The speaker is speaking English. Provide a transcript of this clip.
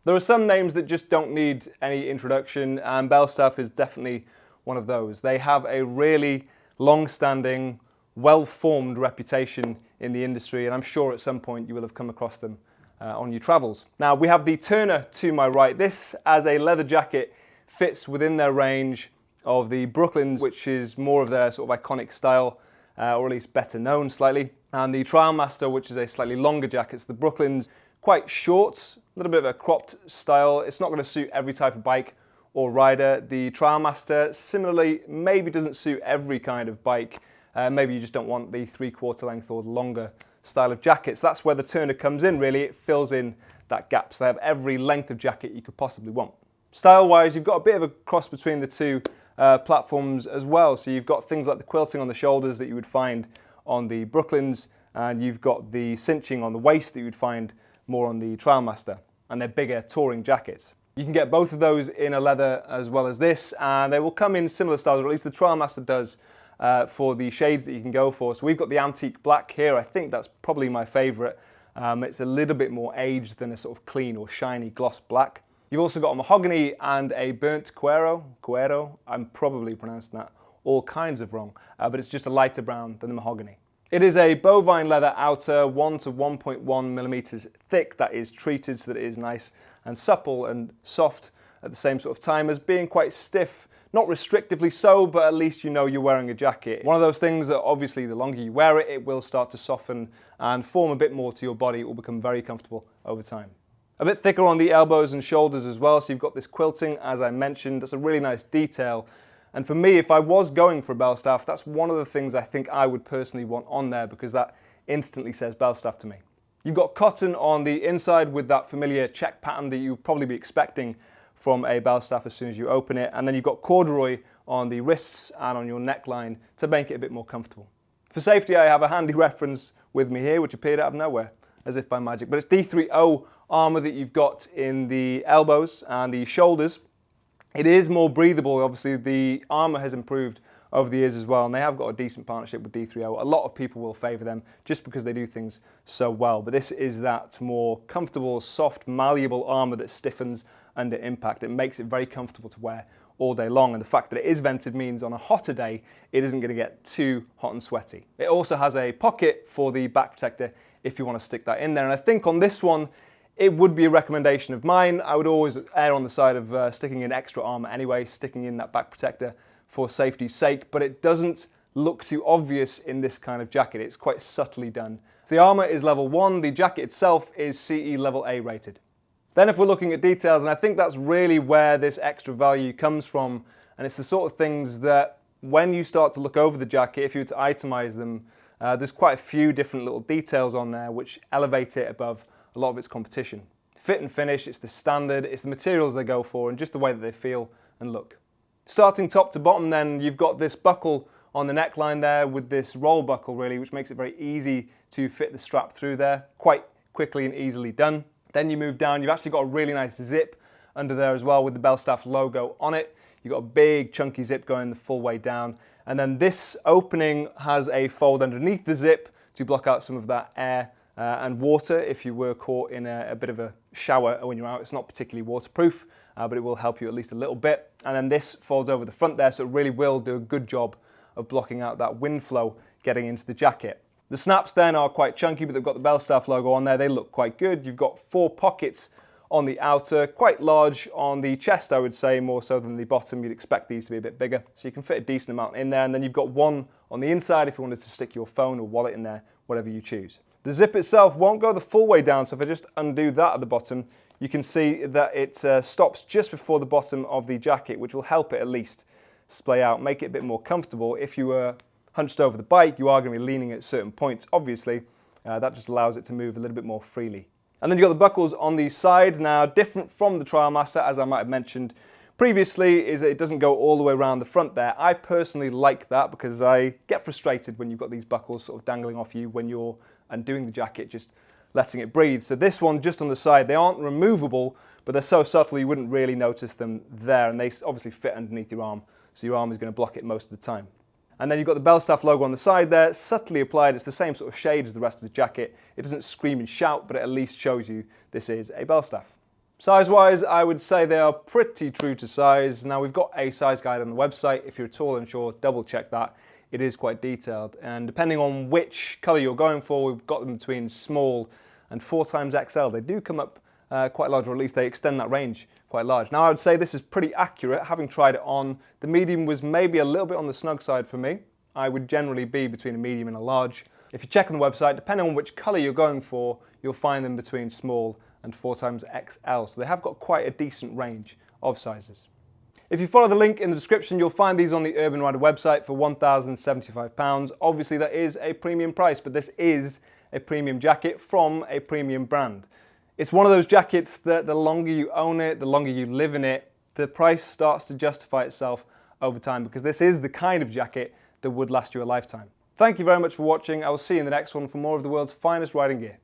There are some names that just don't need any introduction, and Belstaff is definitely one of those. They have a really long-standing, well-formed reputation in the industry, and I'm sure at some point you will have come across them on your travels. Now, we have the Turner to my right. This, as a leather jacket, fits within their range of the Brooklands, which is more of their sort of iconic style, or at least better known slightly, and the Trialmaster, which is a slightly longer jacket. It's the Brooklands, quite short, a little bit of a cropped style. It's not going to suit every type of bike or rider. The Trialmaster, similarly, maybe doesn't suit every kind of bike. Maybe you just don't want the 3/4 length or longer style of jackets. That's where the Turner comes in, really. It fills in that gap. So they have every length of jacket you could possibly want. Style-wise, you've got a bit of a cross between the two platforms as well. So you've got things like the quilting on the shoulders that you would find on the Brooklands, and you've got the cinching on the waist that you would find more on the Trialmaster, and they're bigger touring jackets. You can get both of those in a leather as well as this, and they will come in similar styles, or at least the Trialmaster does, for the shades that you can go for. So we've got the antique black here. I think that's probably my favourite. It's a little bit more aged than a sort of clean or shiny gloss black. You've also got a mahogany and a burnt cuero. I'm probably pronouncing that all kinds of wrong, but it's just a lighter brown than the mahogany. It is a bovine leather outer, 1 to 1.1 millimeters thick, that is treated so that it is nice and supple and soft at the same sort of time as being quite stiff. Not restrictively so, but at least you know you're wearing a jacket. One of those things that obviously the longer you wear it, it will start to soften and form a bit more to your body. It will become very comfortable over time. A bit thicker on the elbows and shoulders as well, so you've got this quilting, as I mentioned. That's a really nice detail. And for me, if I was going for a Belstaff, that's one of the things I think I would personally want on there, because that instantly says Belstaff to me. You've got cotton on the inside with that familiar check pattern that you'd probably be expecting from a Belstaff as soon as you open it. And then you've got corduroy on the wrists and on your neckline to make it a bit more comfortable. For safety, I have a handy reference with me here, which appeared out of nowhere, as if by magic. But it's D3O armour that you've got in the elbows and the shoulders. It is more breathable. Obviously, the armour has improved over the years as well, and they have got a decent partnership with D3O. A lot of people will favour them just because they do things so well. But this is that more comfortable, soft, malleable armour that stiffens under impact. It makes it very comfortable to wear all day long, and the fact that it is vented means on a hotter day, it isn't going to get too hot and sweaty. It also has a pocket for the back protector if you want to stick that in there, and I think on this one, it would be a recommendation of mine. I would always err on the side of sticking in extra armour anyway, sticking in that back protector for safety's sake, but it doesn't look too obvious in this kind of jacket. It's quite subtly done. So the armour is level 1, the jacket itself is CE level A rated. Then if we're looking at details, and I think that's really where this extra value comes from, and it's the sort of things that when you start to look over the jacket, if you were to itemise them, there's quite a few different little details on there which elevate it above a lot of its competition. Fit and finish, it's the standard, it's the materials they go for, and just the way that they feel and look. Starting top to bottom then, you've got this buckle on the neckline there with this roll buckle really, which makes it very easy to fit the strap through there, quite quickly and easily done. Then you move down, you've actually got a really nice zip under there as well with the Belstaff logo on it. You've got a big chunky zip going the full way down. And then this opening has a fold underneath the zip to block out some of that air and water if you were caught in a bit of a shower when you're out. It's not particularly waterproof, but it will help you at least a little bit. And then this folds over the front there, so it really will do a good job of blocking out that wind flow getting into the jacket. The snaps then are quite chunky, but they've got the Belstaff logo on there. They look quite good. You've got 4 pockets on the outer, quite large on the chest, I would say, more so than the bottom. You'd expect these to be a bit bigger, so you can fit a decent amount in there. And then you've got 1 on the inside if you wanted to stick your phone or wallet in there, whatever you choose. The zip itself won't go the full way down, so if I just undo that at the bottom, you can see that it stops just before the bottom of the jacket, which will help it at least splay out, make it a bit more comfortable. If you were hunched over the bike, you are going to be leaning at certain points, obviously. That just allows it to move a little bit more freely. And then you've got the buckles on the side. Now, different from the Trialmaster, as I might have mentioned previously, is that it doesn't go all the way around the front there. I personally like that because I get frustrated when you've got these buckles sort of dangling off you when you're undoing the jacket, just letting it breathe. So this one just on the side, they aren't removable, but they're so subtle you wouldn't really notice them there, and they obviously fit underneath your arm, so your arm is going to block it most of the time. And then you've got the Belstaff logo on the side there, subtly applied. It's the same sort of shade as the rest of the jacket. It doesn't scream and shout, but it at least shows you this is a Belstaff. Size-wise, I would say they are pretty true to size. Now, we've got a size guide on the website. If you're at all unsure, double check that. It is quite detailed. And depending on which color you're going for, we've got them between small and 4x XL. They do come up quite large, or at least they extend that range quite large. Now, I would say this is pretty accurate. Having tried it on, the medium was maybe a little bit on the snug side for me. I would generally be between a medium and a large. If you check on the website, depending on which color you're going for, you'll find them between small and 4x XL. So they have got quite a decent range of sizes. If you follow the link in the description, you'll find these on the Urban Rider website for £1,075. Obviously, that is a premium price, but this is a premium jacket from a premium brand. It's one of those jackets that the longer you own it, the longer you live in it, the price starts to justify itself over time, because this is the kind of jacket that would last you a lifetime. Thank you very much for watching. I will see you in the next one for more of the world's finest riding gear.